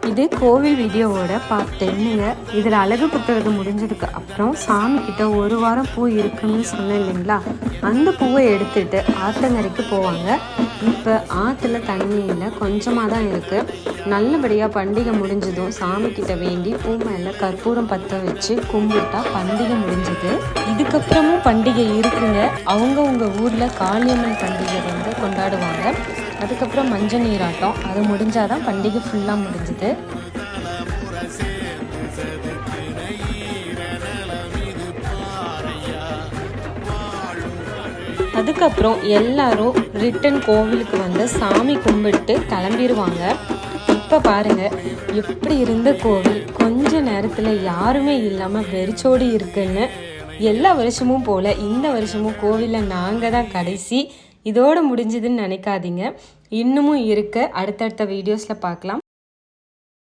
இது கோவில் வீடியோவோட பார்ட் 10ங்க. இதில் அழகு குத்துறது முடிஞ்சதுக்கு அப்புறம் சாமிக்கிட்ட ஒரு வாரம் பூ இருக்குன்னு சொன்னேன் இல்லைங்களா, அந்த பூவை எடுத்துகிட்டு ஆற்றங்கரைக்கு போவாங்க. இப்போ ஆற்றுல தண்ணி இல்லை, கொஞ்சமாக தான் இருக்குது. நல்லபடியாக பண்டிகை முடிஞ்சதும் சாமிக்கிட்ட வேண்டி பூ மேலே கற்பூரம் பற்ற வச்சு கும்பிட்டா பண்டிகை முடிஞ்சது. இதுக்கப்புறமும் பண்டிகை இருக்குங்க. அவங்கவுங்க ஊரில் காளியம்மன் பண்டிகை வந்து கொண்டாடுவாங்க. அதுக்கப்புறம் மஞ்சள் நீராட்டம், அது முடிஞ்சாதான் பண்டிகை ஃபுல்லாக முடிஞ்சுது. அதுக்கப்புறம் எல்லாரும் ரிட்டன் கோவிலுக்கு வந்து சாமி கும்பிட்டு கிளம்பிடுவாங்க. இப்போ பாருங்கள் எப்படி இருந்த கோவில் கொஞ்ச நேரத்தில் யாருமே இல்லாமல் வெறிச்சோடி இருக்குன்னு. எல்லா வருஷமும் போல் இந்த வருஷமும் கோவிலில் நாங்கள் தான் கடைசி. இதோடு முடிஞ்சதுன்னு நினைக்காதீங்க, இன்னமும் இருக்க அடுத்தடுத்த வீடியோஸில் பார்க்கலாம்.